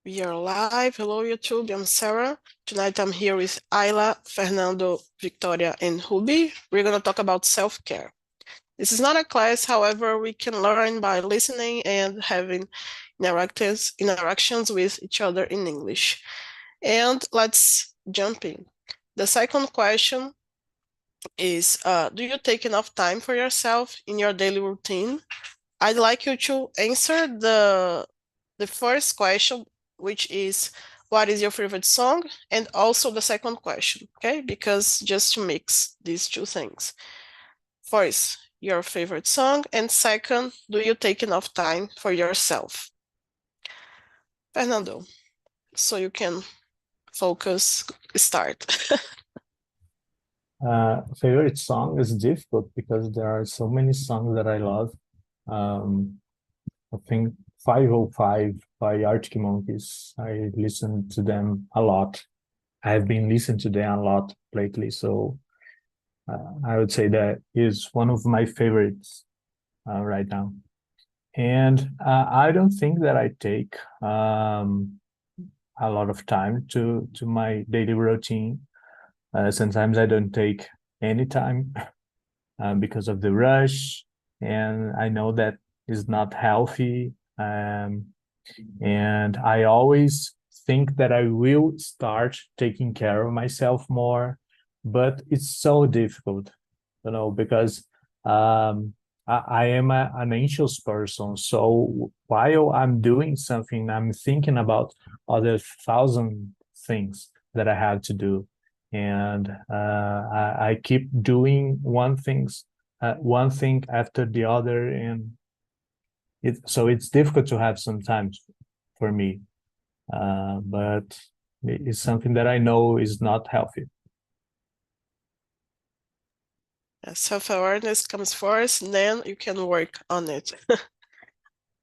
We are live. Hello, YouTube. I'm Sarah. Tonight I'm here with Ayla, Fernando, Victoria, and Ruby. We're going to talk about self-care. This is not a class, however, we can learn by listening and having interactions with each other in English. And let's jump in. The second question is, do you take enough time for yourself in your daily routine? I'd like you to answer the first question, which is, what is your favorite song? And also the second question, okay? Because just to mix these two things. First, your favorite song, and second, do you take enough time for yourself? Fernando, so you can focus, start. Favorite song is difficult because there are so many songs that I love. I think 505 by Arctic Monkeys. I listen to them a lot. I've been listening to them a lot lately, so I would say that is one of my favorites right now. And I don't think that I take a lot of time to my daily routine. Sometimes I don't take any time because of the rush, and I know that is not healthy. And I always think that I will start taking care of myself more, but it's so difficult, because I am an anxious person. So while I'm doing something, I'm thinking about other thousand things that I have to do, and I keep doing one thing after the other, and so it's difficult to have some time for me, but it's something that I know is not healthy. Self-awareness comes first, and then you can work on it.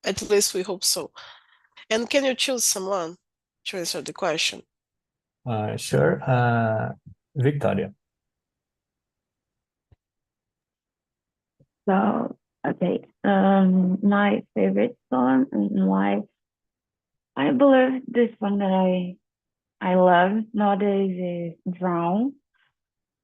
At least we hope so. And can you choose someone to answer the question? Sure. Victoria. So, okay. My favorite song and why I believe this one that I love nowadays is Drown.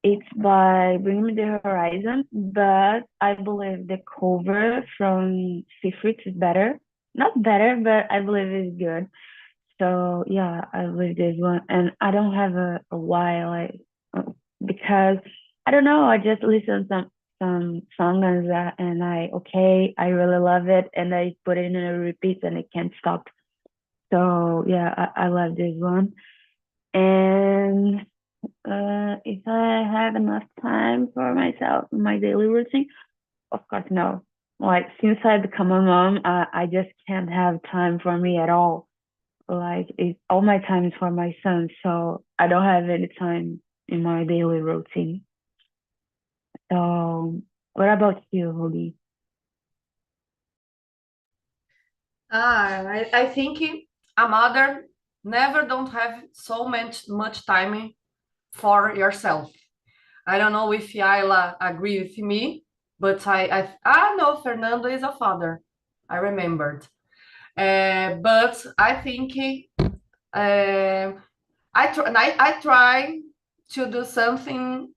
It's by Bring Me the Horizon, but I believe the cover from Secrets is better. Not better, but I believe it's good. So yeah, I believe this one, and I don't have a while because I don't know. I just listen some song and that, and I really love it, and I put it in a repeat, and I can't stop. So yeah, I love this one. And if I have enough time for myself, my daily routine, of course no. Like since I become a mom, I just can't have time for me at all. Like all my time is for my son, so I don't have any time in my daily routine. So what about you, Ruby? I think a mother never don't have so much time for yourself. I don't know if Ayla agree with me, but I know Fernando is a father. I remembered. But I think I try to do something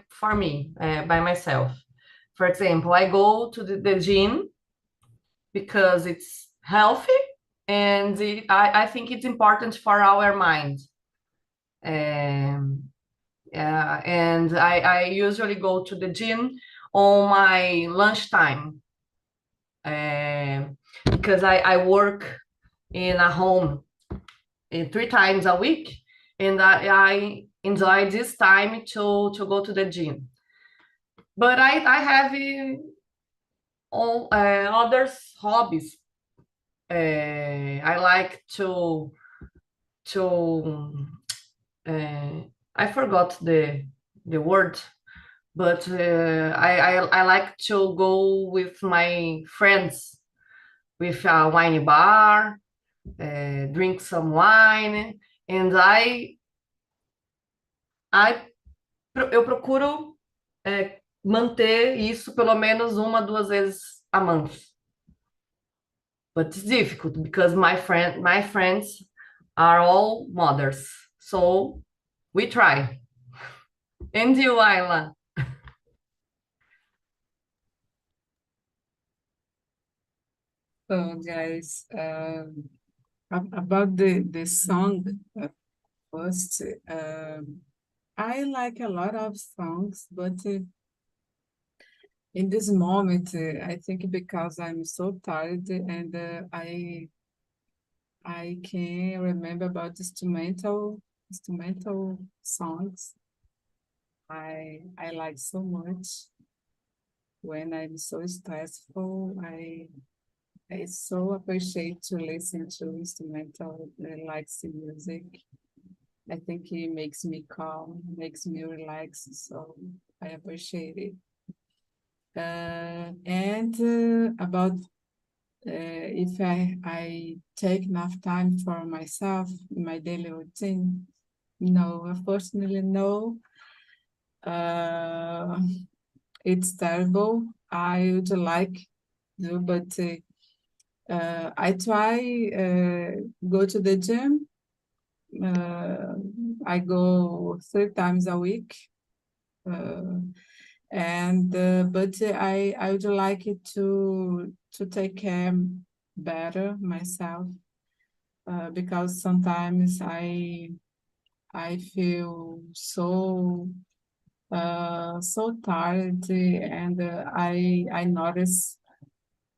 for me by myself. For example, I go to the gym because it's healthy and I think it's important for our mind. Um, and I usually go to the gym on my lunchtime because I work in a home 3 times a week, and I enjoy this time to go to the gym. But I have all other hobbies. I like to I forgot the word, but I like to go with my friends with a wine bar, drink some wine, and eu procuro manter isso pelo menos 1, 2 vezes a month. but it's difficult because my friends are all mothers, so we try. And you, Ayla? So, guys, about the song first, I like a lot of songs, but in this moment, I think because I'm so tired and I can remember about instrumental songs. I like so much when I'm so stressful. I so appreciate to listen to instrumental like music. I think it makes me calm, makes me relax. So I appreciate it. And about if I take enough time for myself in my daily routine, no, unfortunately, no. Uh, it's terrible. I would like to, but I try go to the gym. I go 3 times a week, and but I would like it to take care better myself because sometimes I feel so tired and I notice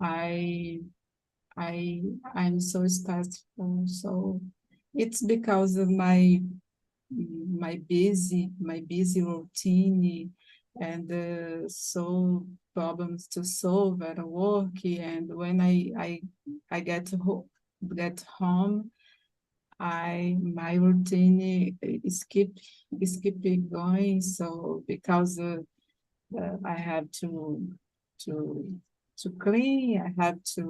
I I'm so stressful. So it's because of my busy routine and so problems to solve at work. And when I get home, I my routine is keep it going. So because I have to to clean. I have to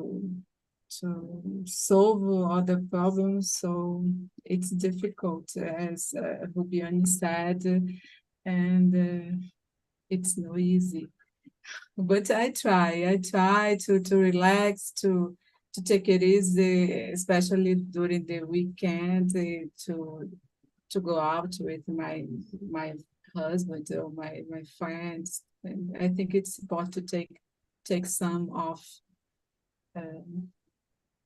solve other problems. So it's difficult, as Rubiani said, and it's not easy. But I try. I try to relax, to take it easy, especially during the weekend, to go out with my husband or my friends. And I think it's important to take some off.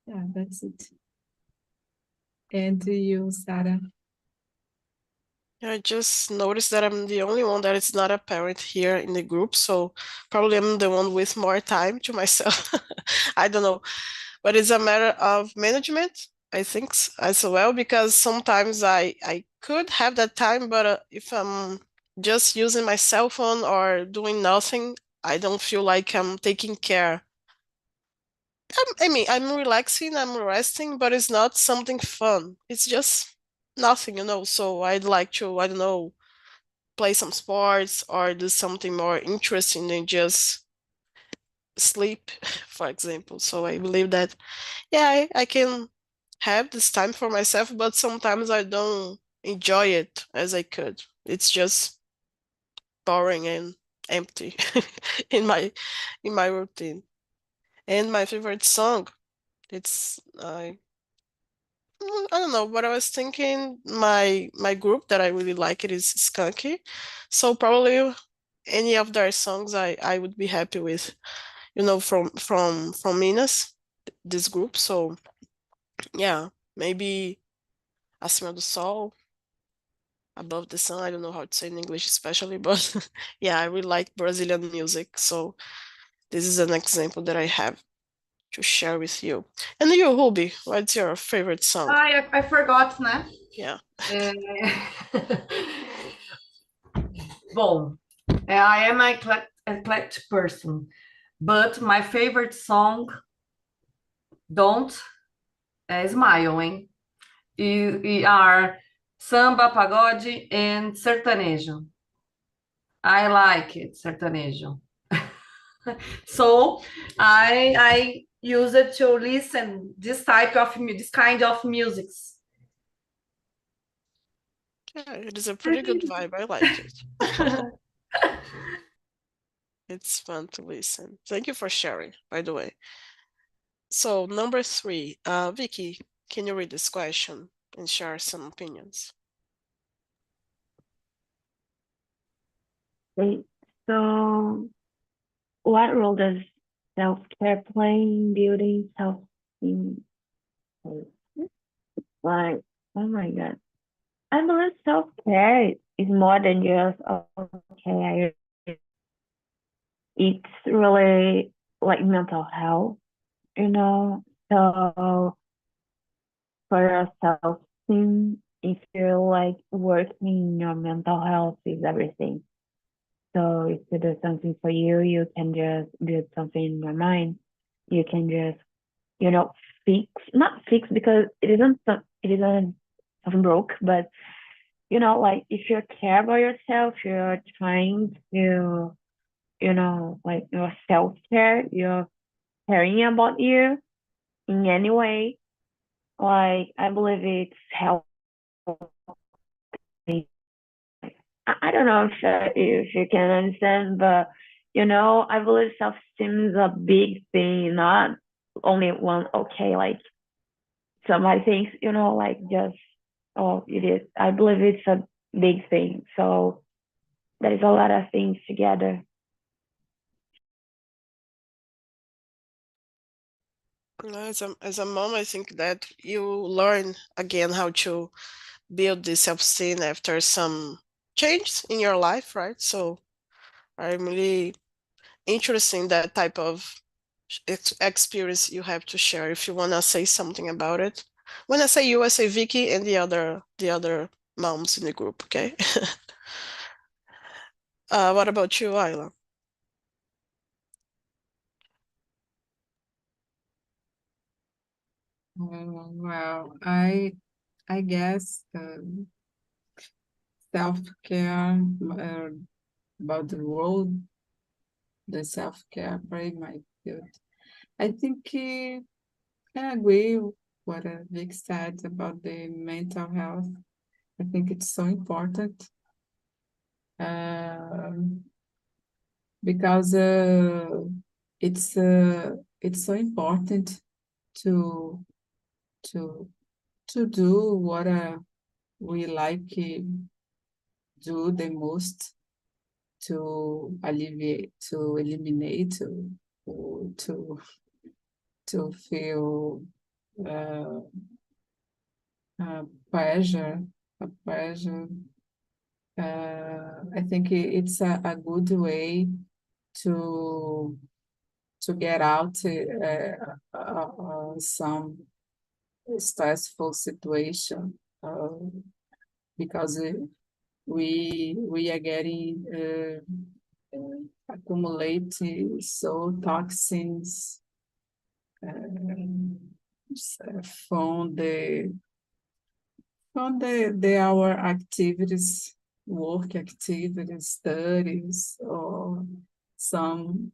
Yeah, that's it. And to you, Sarah. I just noticed that I'm the only one that is not a parent here in the group, so probably I'm the one with more time to myself. I don't know, but it's a matter of management, I think, as well, because sometimes I could have that time, but if I'm just using my cell phone or doing nothing, I don't feel like I'm taking care. I mean, I'm relaxing, I'm resting, but it's not something fun. It's just nothing, So I'd like to, I don't know, play some sports or do something more interesting than just sleep, for example. So I believe that, yeah, I can have this time for myself, but sometimes I don't enjoy it as I could. It's just boring and empty in my routine. And my favorite song, it's I don't know, but I was thinking my group that I really like it is Skunky. So probably any of their songs I would be happy with, from Minas, this group. So yeah, maybe Acima do Sol, Above the Sun. I don't know how to say in English especially, but yeah, I really like Brazilian music. So this is an example that I have to share with you. And you, Ruby, what's your favorite song? I forgot, né? Yeah. Bom, I am an eclectic person, but my favorite song, Don't, Smile, hein? E are samba, pagode, and sertanejo. I like it, sertanejo. So I use it to listen this kind of music. Yeah, it is a pretty good vibe. I like it. It's fun to listen. Thank you for sharing, by the way. So number 3, Vicky, can you read this question and share some opinions? Okay, so what role does self-care play in building self-esteem? Like, oh my God. I believe self-care is more than just, okay, it's really like mental health, you know? So for your self-esteem, if you're like working your mental health is everything. So if you do something for you, you can just build something in your mind. You can just, you know, not fix because it isn't something broke, but you know, like if you care about yourself, you're trying to, you know, like your self-care, you're caring about you in any way. Like I believe it's helping. I don't know if you can understand, but you know, I believe self-esteem is a big thing, not only one. Okay, like somebody thinks, you know, like just oh, it is. I believe it's a big thing. So there is a lot of things together. As a mom, I think that you learn again how to build this self-esteem after some change in your life, right? So I'm really interested in that type of experience you have to share if you want to say something about it. When I say you, I say Vicky and the other moms in the group, okay? What about you, Ayla? Well, I guess self-care about the role the self-care play my field. I think I agree with what Vic said about the mental health. I think it's so important because it's so important to to to do what we like do the most to alleviate, to eliminate, to to feel uh, pleasure, a pleasure. I think it's a good way to get out some stressful situation because we are getting accumulating so toxins from the our activities, work activities, studies, or some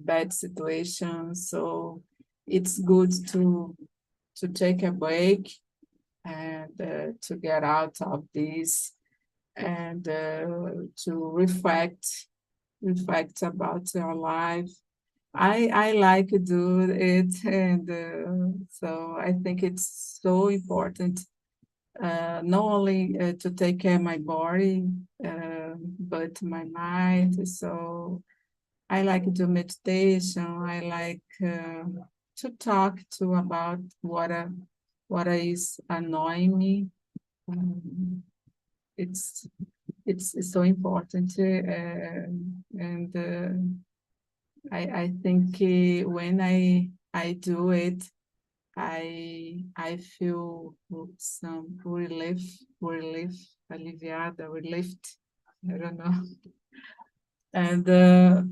bad situations. So it's good to take a break and to get out of this and to reflect about your life. I like to do it, and so I think it's so important not only to take care of my body, but my mind. So I like to do meditation. I like to talk to about what is annoying me. Um, it's it's so important, and I think when I do it, I feel some relief, aliviada, relieved. I don't know. And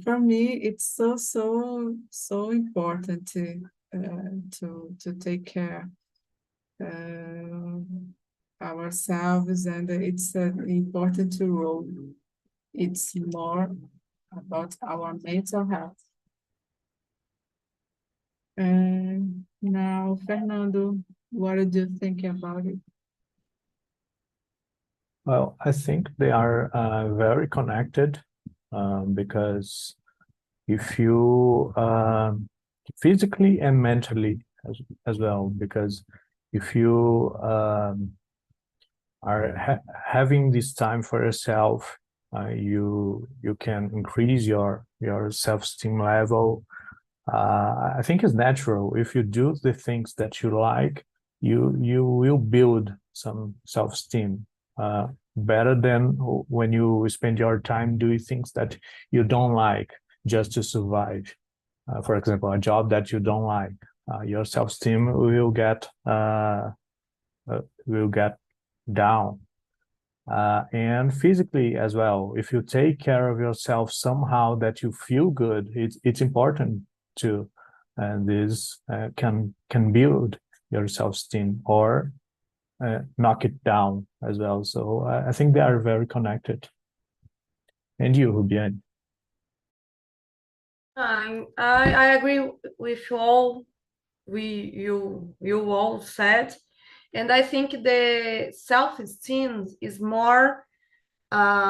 for me, it's so important to take care ourselves, and it's an important role. It's more about our mental health. And now, Fernando, what did you think about it? Well, I think they are very connected because if you physically and mentally as well, because if you are having this time for yourself, you can increase your self-esteem level. I think it's natural. If you do the things that you like, you will build some self-esteem, better than when you spend your time doing things that you don't like just to survive. For example, a job that you don't like, your self-esteem will get down. And physically as well, if you take care of yourself somehow that you feel good, it's important too, and this can build your self-esteem or knock it down as well. So I think they are very connected. And you, Rubiane? I agree with all you all said, and I think the self-esteem is more a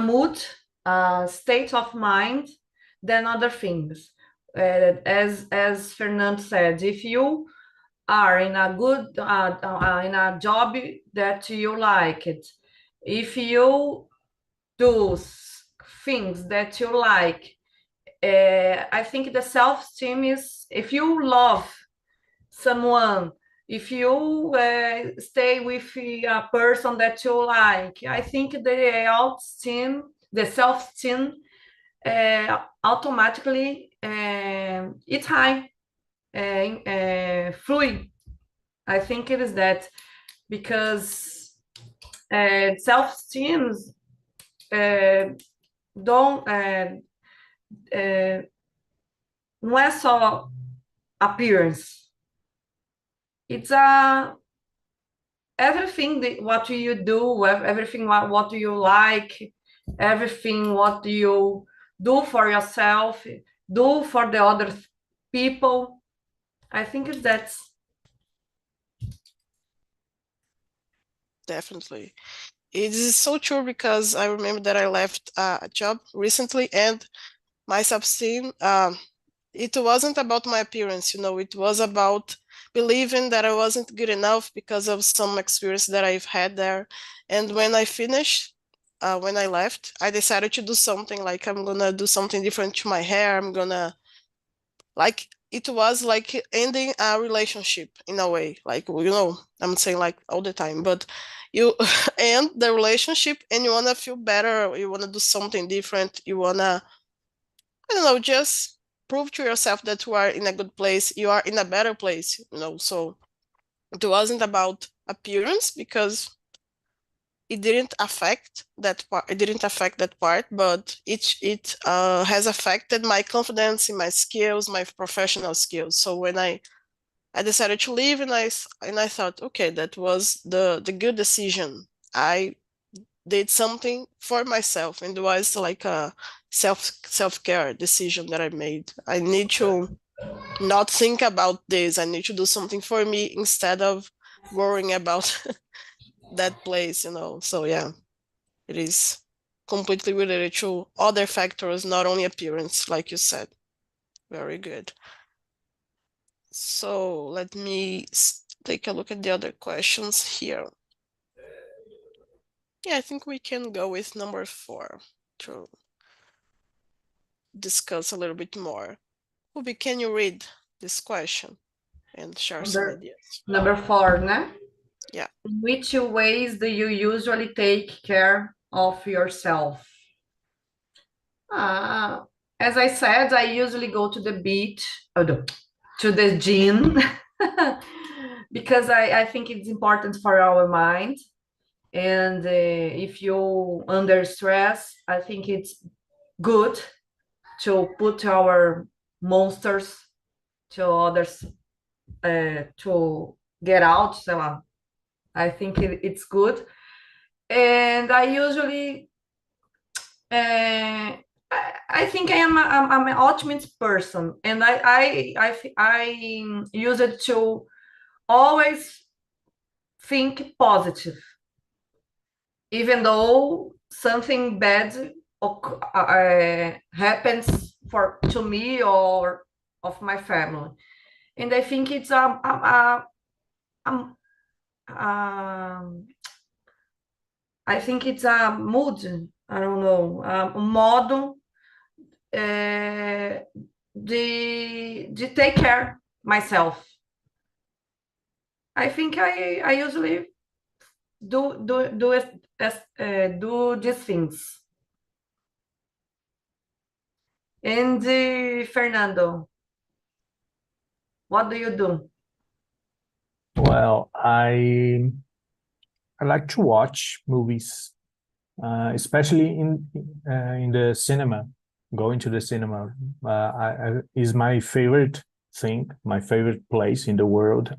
mood, a state of mind than other things. As Fernando said, if you are in a good in a job that you like it, if you do things that you like, I think the self-esteem is if you love someone, if you stay with a person that you like, I think the self-esteem automatically it's high, fluid. I think it is that because self-esteem don't não é só appearance. It's everything what you do, everything what do you like, everything what do you do for yourself, do for the other people. I think that's Definitely. It is so true because I remember that I left a job recently and my self-esteem, it wasn't about my appearance, it was about believing that I wasn't good enough because of some experience that I've had there. And when I finished, when I left, I decided to do something like I'm gonna do something different to my hair. I'm gonna like it was like ending a relationship in a way. Like I'm saying like all the time, but you end the relationship and you wanna feel better. You wanna do something different. You wanna I don't know, just prove to yourself that you are in a good place, you are in a better place, So it wasn't about appearance because it didn't affect that part. It didn't affect that part, but it has affected my confidence in my skills, my professional skills. So when I decided to leave, and I thought, okay, that was the good decision. I did something for myself, and it was like a self-care decision that I made. I need to not think about this. I need to do something for me instead of worrying about that place, So yeah, it is completely related to other factors, not only appearance, like you said. Very good. So let me take a look at the other questions here. Yeah, I think we can go with number 4 to discuss a little bit more. Ruby, can you read this question and share some ideas? Number 4, né? Yeah. In which ways do you usually take care of yourself? As I said, I usually go to the beach, to the gym, because I think it's important for our mind. And if you under stress, I think it's good to put our monsters to others to get out. So I think it's good. And I usually I think I'm an optimist person, and I use it to always think positive, even though something bad happens to me or of my family. And I think it's um, I think it's a mood, I don't know, um modo de take care myself. I think I usually do these things. And Fernando, what do you do? Well, I like to watch movies, especially in the cinema. Going to the cinema is my favorite thing, my favorite place in the world,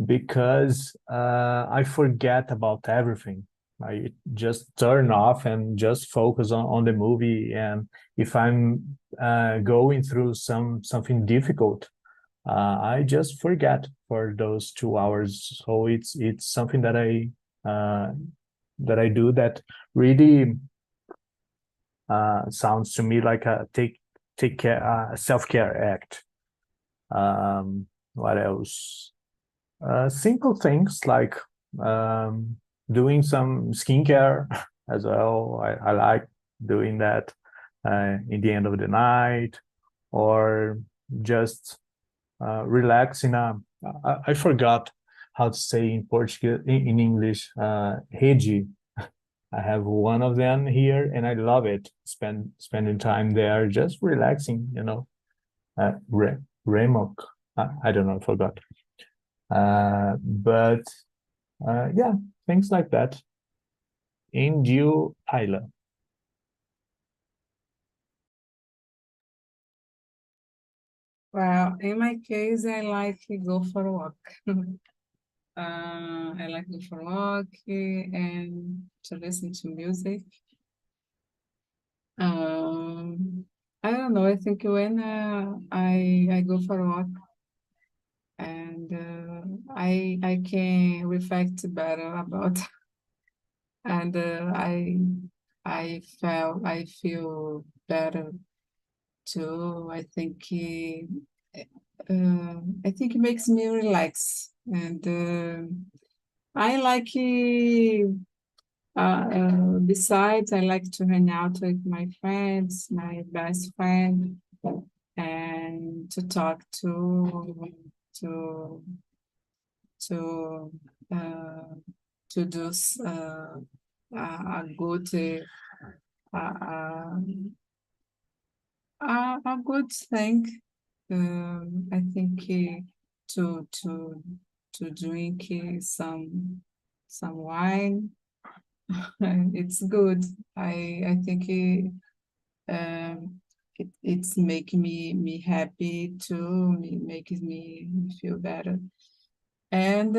because I forget about everything. I just turn off and just focus on the movie. And if I'm going through something difficult, I just forget for those 2 hours. So it's something uh, that I do that really sounds to me like a take care self-care act. What else? Simple things like doing some skincare as well. I like doing that in the end of the night, or just relax in a. I forgot how to say in Portuguese, in English, rede. I have one of them here, and I love it. Spending time there, just relaxing. Remok. I don't know. I forgot. But yeah, things like that. In you, Ayla. Well, in my case, I like to go for a walk. I like to go for a walk and to listen to music. I don't know. I think when I go for a walk and I can reflect better about and I feel better too. I think it makes me relax, and I like besides I like to hang out with my friends, my best friend, and to talk to to uh, to do a good uh, a good thing. I think to to drink some wine. It's good. I think it's making me happy too. Makes me feel better. And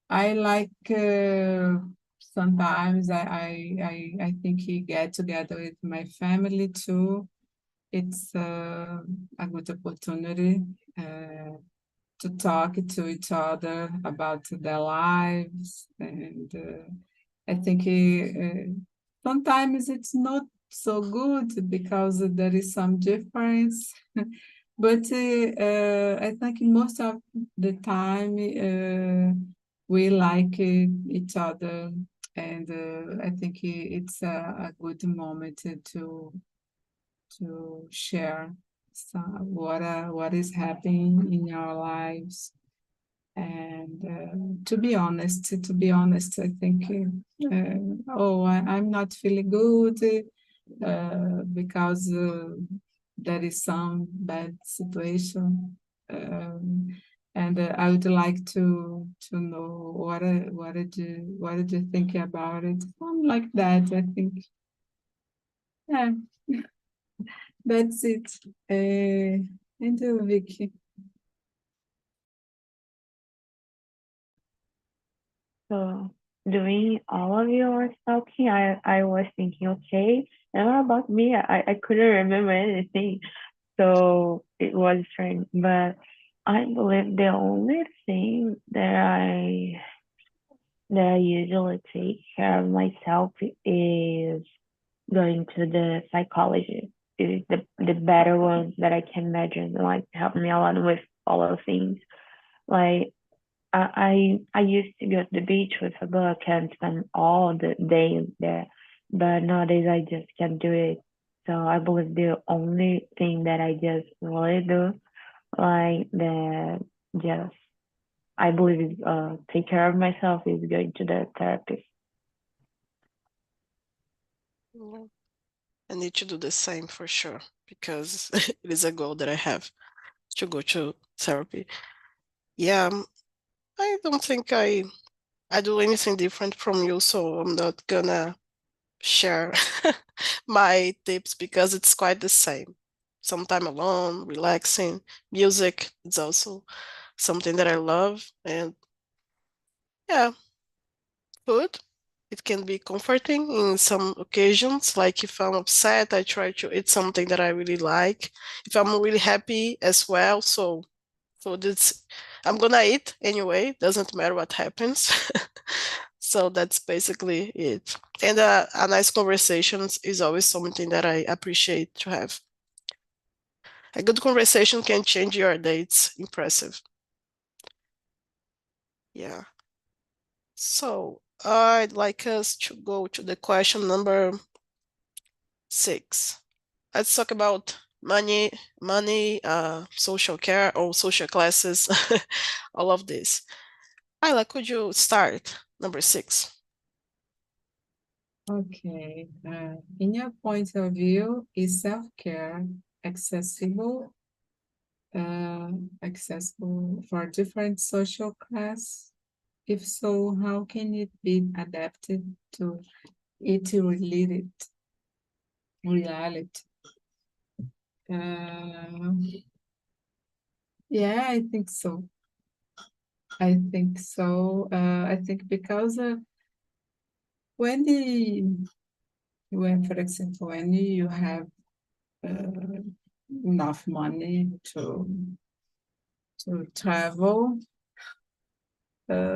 I like sometimes I think he get together with my family too. It's a good opportunity to talk to each other about their lives, and I think sometimes it's not so good because there is some difference, but I think most of the time we like each other, and I think it's a good moment to share what is happening in our lives. And to be honest, I think, I'm not feeling good because there is some bad situation. And I would like to know what did you think about it? Something like that, I think. Yeah, that's it. And Vicky. So doing all of your talking, I was thinking, okay, and what about me? I couldn't remember anything. So it was strange. But I believe the only thing that I usually take care of myself is going to the psychologist. is the better one that I can imagine. Like help me a lot with all of things. Like I used to go to the beach with a book and spend all the day there, but nowadays I just can't do it. So I believe the only thing that I just really do, like the just I believe is take care of myself is going to the therapist. Yeah. I need to do the same for sure because it is a goal that I have to go to therapy. Yeah, I don't think I do anything different from you, so I'm not gonna share my tips because it's quite the same. Sometime alone, relaxing, music is also something that I love, and yeah, food. It can be comforting in some occasions. Like if I'm upset, I try to eat something that I really like. If I'm really happy as well, so food is I'm gonna eat anyway, doesn't matter what happens. So that's basically it. And a nice conversations is always something that I appreciate to have. A good conversation can change your day. It's impressive. Yeah. So I'd like us to go to the question number 6. Let's talk about money, social care or social classes, all of this. Ayla, could you start number 6? Okay. In your point of view, is self-care accessible for different social class? If so, how can it be adapted to its related reality? Yeah, I think so. I think so. I think because when for example, when you have enough money to travel,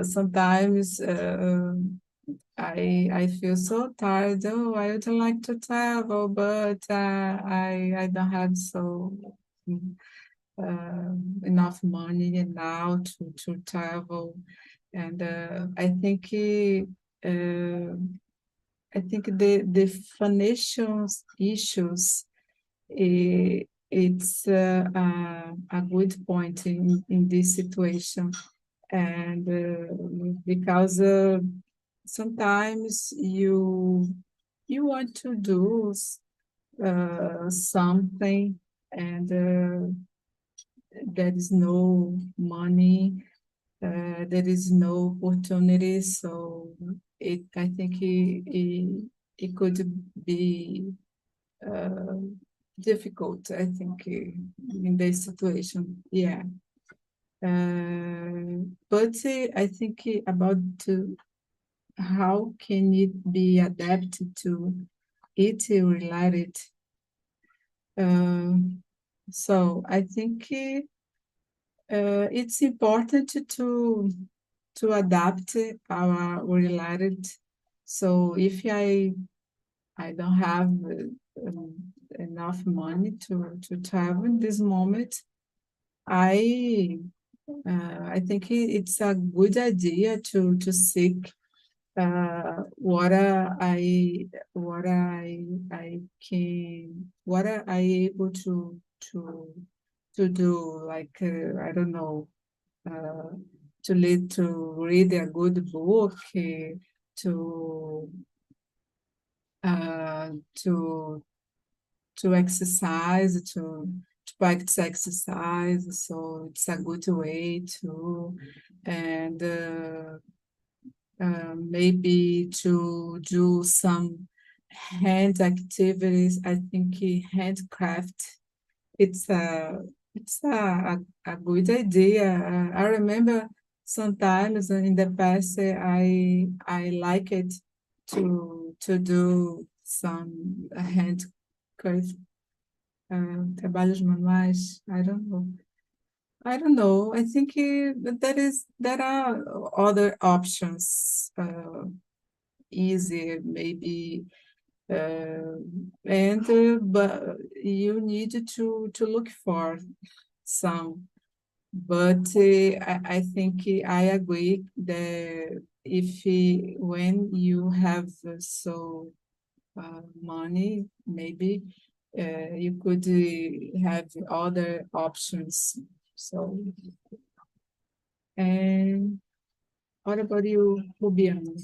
sometimes I feel so tired. Oh, I would like to travel, but I don't have enough money now to travel, and I think the financial issues, it's a good point in this situation, and because sometimes you want to do something, and there is no money, there is no opportunity, so I think it could be uh, difficult, I think, in this situation. Yeah. But I think about how can it be adapted to it related. So I think it's important to adapt our related. So if I don't have enough money to travel in this moment, I think it's a good idea to seek what are I able to do, like I don't know, uh, to read a good book, to uh, to to exercise, to practice exercise. So it's a good way to, and maybe to do some hand activities. I think handcraft, it's a good idea. I remember sometimes in the past I like it to do some handcraft, trabalhos manuais. I don't know. I think there are other options, easier, maybe But you need to look for some. But I think I agree that if when you have money, maybe you could have other options. So, and what about you, Rubiano?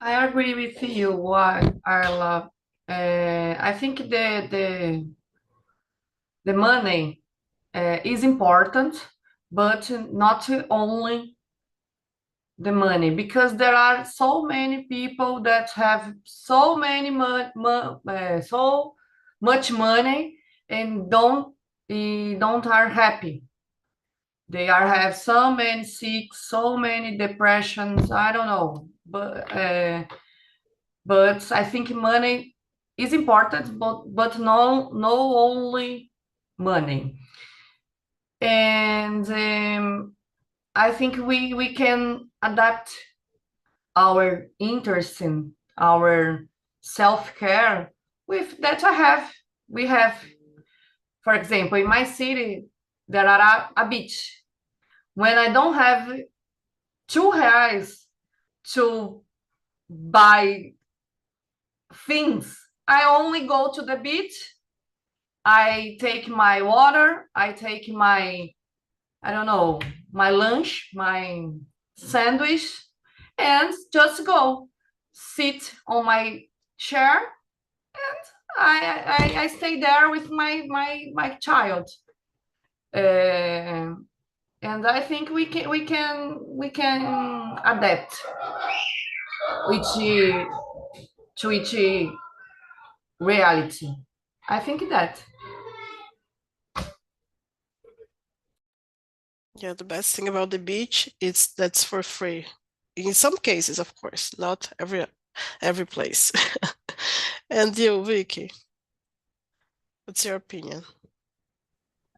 I agree with you. What I love. I think the money is important, but not only the money, because there are so many people that have so many so much money and don't are happy. They are have so many sick, so many depressions. I don't know, but I think money is important, but no only money. And I think we can adapt our interest in our self-care with that. We have, for example, in my city there are a beach. When I don't have R$ 2 to buy things, I only go to the beach. I take my water, I take my, I don't know, my lunch, my sandwich, and just go sit on my chair, and I stay there with my child. And I think we can adapt which to each reality. I think that. Yeah, the best thing about the beach is that's for free. In some cases, of course, not every place. And you, Vicky, what's your opinion?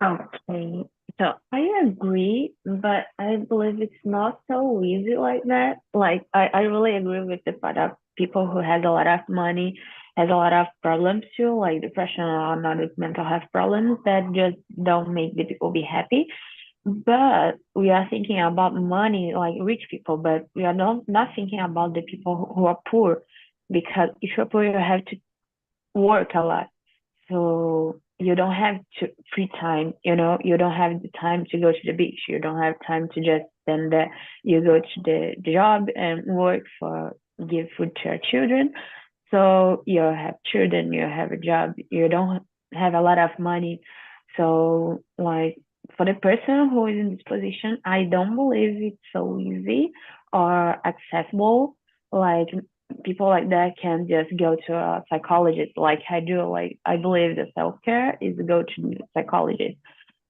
Okay, so I agree, but I believe it's not so easy like that. Like I really agree with the part of people who has a lot of money, has a lot of problems too, like depression or not with mental health problems that just don't make the people be happy. But we are thinking about money, like rich people, but we are not thinking about the people who are poor, because if you're poor, you have to work a lot. So you don't have free time, you don't have the time to go to the beach. You don't have time to just stand there. You go to the job and work for give food to your children. So you have children, you have a job, you don't have a lot of money. So like for the person who is in this position, I don't believe it's so easy or accessible. Like people like that can just go to a psychologist like I do. Like I believe the self-care is to go to a psychologist.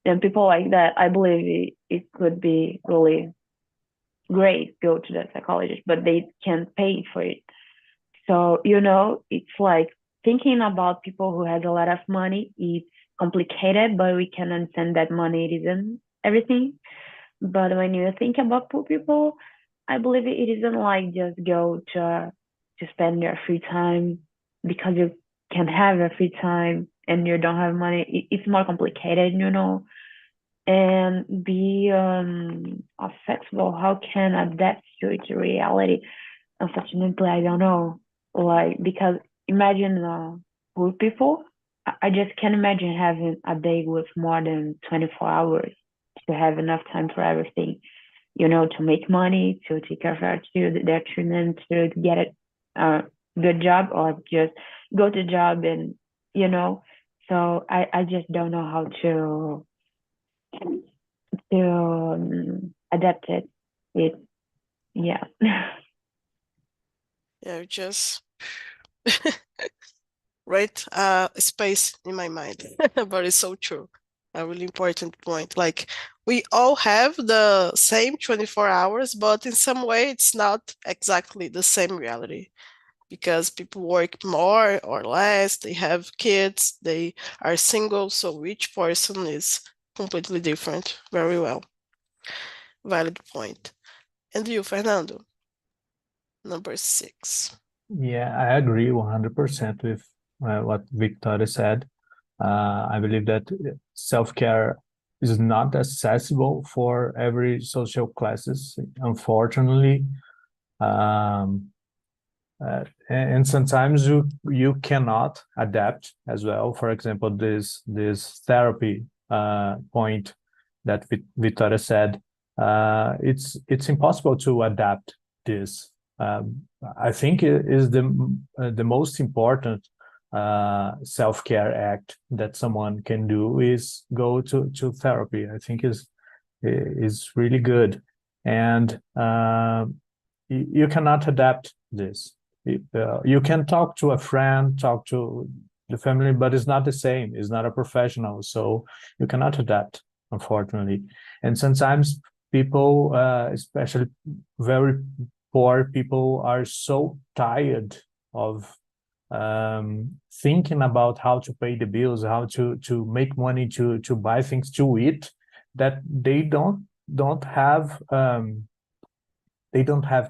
And people like that, I believe it could be really great go to the psychologist, but they can't pay for it. So, it's like thinking about people who has a lot of money, it's complicated, but we can understand that money isn't everything. But when you think about poor people, I believe it isn't like just go to spend your free time because you can have a free time and you don't have money. It's more complicated, and be flexible. How can adapt to its reality? Unfortunately, I don't know. Like because imagine poor people. I just can't imagine having a day with more than 24 hours to have enough time for everything, to make money, to take care of their children, to get a good job, or just go to job and, you know. So I just don't know how to adapt it. It, yeah. Yeah, just right space in my mind. But it's so true. A really important point. Like we all have the same 24 hours, but in some way it's not exactly the same reality because people work more or less, they have kids, they are single, so each person is completely different. Very well. Valid point. And you, Fernando? number 6. Yeah, I agree 100% with what Victoria said. I believe that self-care is not accessible for every social classes, unfortunately. And sometimes you cannot adapt as well. For example, this therapy point that Victoria said, it's impossible to adapt this. I think it is the most important self-care act that someone can do is go to therapy. I think is really good, and you cannot adapt this. You can talk to a friend, talk to the family, but it's not the same. It's not a professional, so you cannot adapt, unfortunately. And sometimes people, especially very poor people, are so tired of thinking about how to pay the bills, how to make money to buy things to eat, that they don't have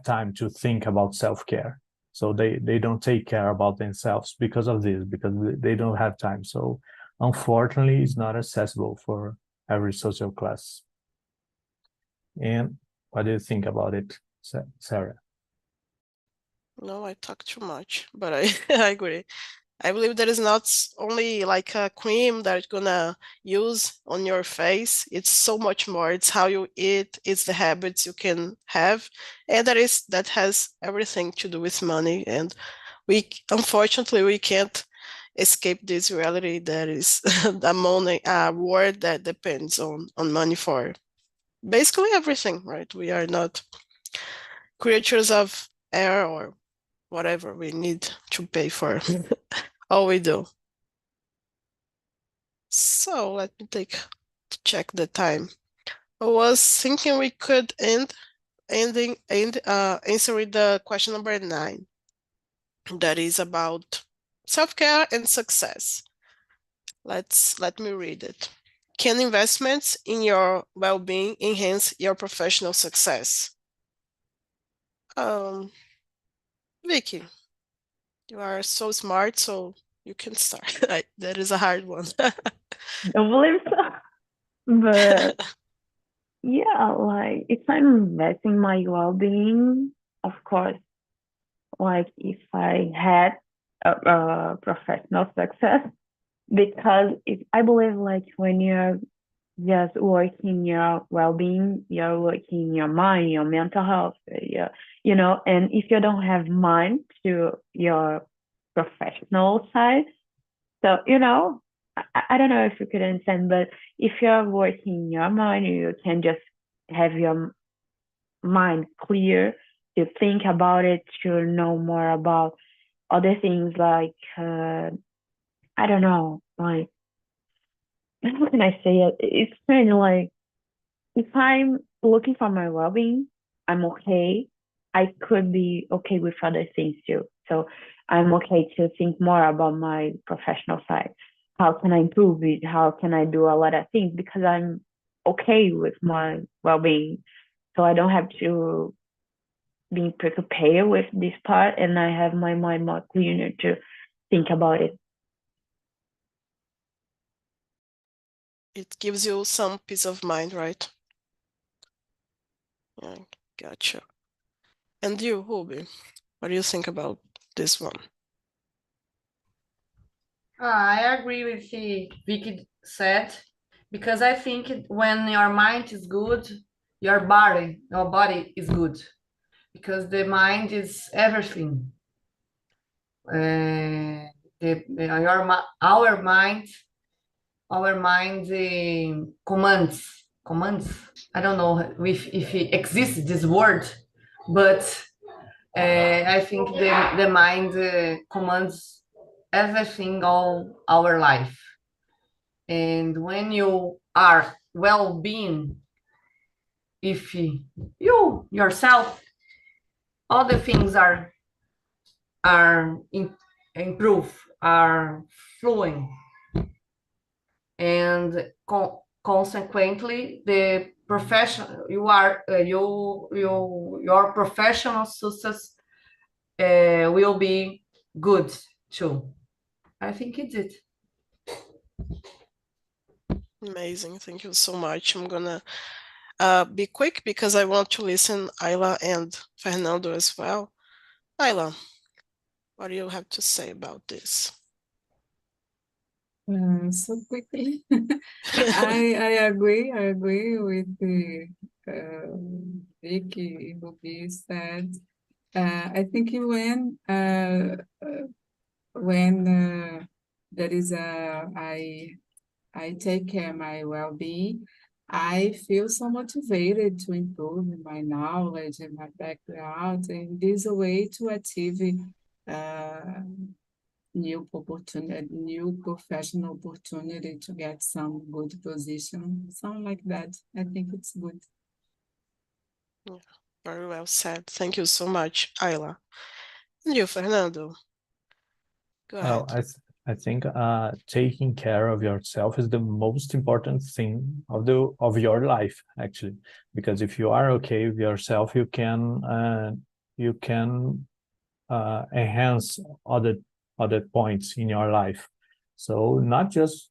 time to think about self-care. So they don't take care about themselves because of this, because they don't have time. So unfortunately, it's not accessible for every social class. And what do you think about it, Sarah? No, I talk too much, but I, I agree. I believe that is not only like a cream that you're gonna use on your face. It's so much more. It's how you eat, it's the habits you can have, and that has everything to do with money. And unfortunately we can't escape this reality that is the money word that depends on money for basically everything, right? We are not creatures of air or whatever. We need to pay for all we do. So let me check the time. I was thinking we could answering the question number 9. That is about self-care and success. Let me read it. Can investments in your well-being enhance your professional success? Vicky, you are so smart, so you can start. That is a hard one. Don't believe so. But yeah, like if I'm investing my well-being, of course, like if I had a professional success, because I believe like when you're just working your well-being, you're working your mind, your mental health, and if you don't have mind to your professional side, so I don't know if you could understand, but if you're working your mind, you can just have your mind clear to think about it, to know more about other things like I don't know, like how can I say it? It's kind of like if I'm looking for my well-being, I'm okay. I could be okay with other things too. So I'm okay to think more about my professional side. How can I improve it? How can I do a lot of things because I'm okay with my well-being. So I don't have to be preoccupied with this part, and I have my mind more clear to think about it. It gives you some peace of mind, right? Yeah, gotcha. And you, Ruby, what do you think about this one? I agree with what Vicky said, because I think when your mind is good, your body is good, because the mind is everything. Our mind commands. I don't know if it exists this word, but I think the mind commands everything all our life. And when you are well-being, if you yourself, all the things are improve, are flowing, and consequently the profession you are your professional success will be good too. I think it's it. Amazing. Thank you so much. I'm gonna be quick because I want to listen Ayla and Fernando as well. Ayla, what do you have to say about this? So quickly, I agree with the Vicky Ruby said. I think when there is I take care of my well-being, I feel so motivated to improve my knowledge and my background, and this is a way to achieve new opportunity, new professional opportunity to get some good position, something like that. I think it's good. Yeah, very well said. Thank you so much, Ayla. And you, Fernando? Go Oh, ahead. I think taking care of yourself is the most important thing of your life, actually, because if you are okay with yourself, you can enhance other points in your life. So not just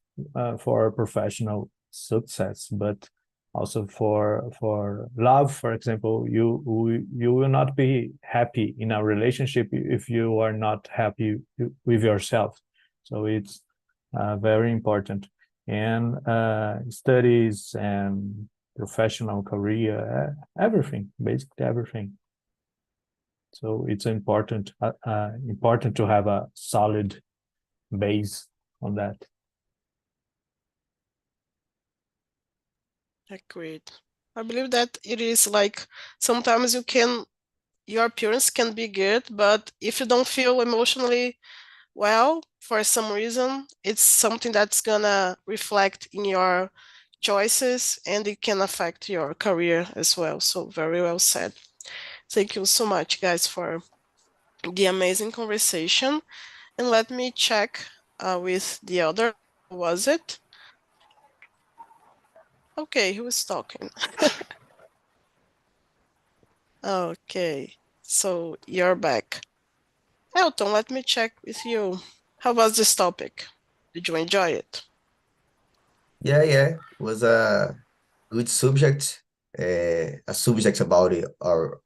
for professional success, but also for love. For example, you will not be happy in a relationship if you are not happy with yourself. So it's very important. And studies and professional career, everything, basically everything. So it's important to have a solid base on that. Agreed. I believe that it is like sometimes your appearance can be good, but if you don't feel emotionally well for some reason, it's something that's gonna reflect in your choices and it can affect your career as well. So very well said. Thank you so much, guys, for the amazing conversation. And let me check with the other. Was it? Okay, he was talking. Okay, so you're back. Elton, let me check with you. How was this topic? Did you enjoy it? Yeah, it was a good subject, a subject about our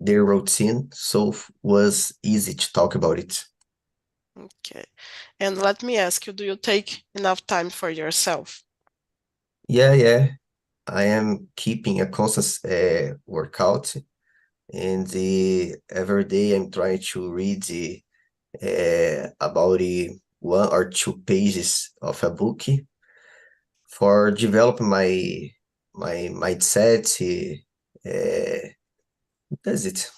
their routine, so was easy to talk about it. Okay. And let me ask you, do you take enough time for yourself? Yeah. I am keeping a constant workout, and every day I'm trying to read about 1 or 2 pages of a book for developing my mindset. That's it.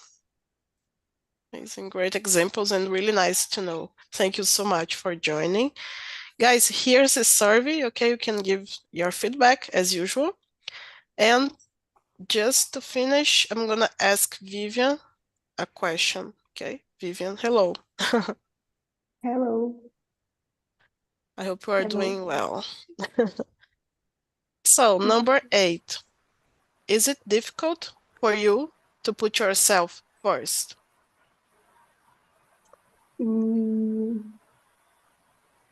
Amazing, great examples and really nice to know. Thank you so much for joining. Guys, here's a survey, okay? You can give your feedback as usual. And just to finish, I'm gonna ask Vivian a question, okay? Vivian, hello. Hello. I hope you are Hello. doing well. So, number 8, is it difficult for you to put yourself first?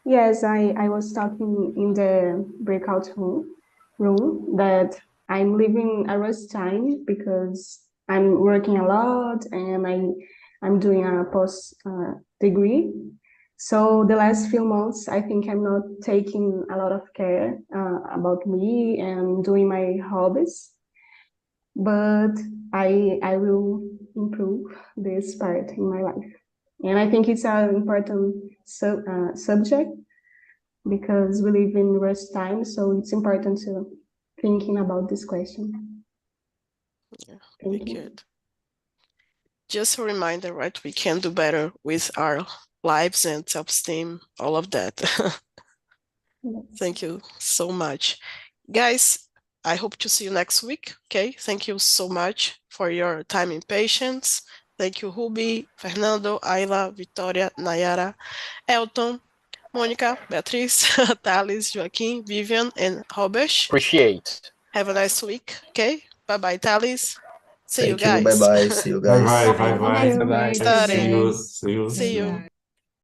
Yes, I was talking in the breakout room that I'm living a rush time because I'm working a lot and I'm doing a post degree. So the last few months, I think I'm not taking a lot of care about me and doing my hobbies. But I will improve this part in my life. And I think it's an important subject because we live in rush time, so it's important to thinking about this question. Yeah, Thank very you. good. Just a reminder, right? We can do better with our lives and self-esteem, all of that. Yes. Thank you so much. Guys, I hope to see you next week, okay? Thank you so much for your time and patience. Thank you, Ruby, Fernando, Ayla, Victoria, Nayara, Elton, Mônica, Beatriz, Thales, Joaquim, Vivian, and Robert. Appreciate. Have a nice week, okay? Bye-bye, Thales. See you Thank you. guys. Bye-bye. See you guys. Bye bye. Thank you. Bye-bye. See you. Study. See you. See you. Bye.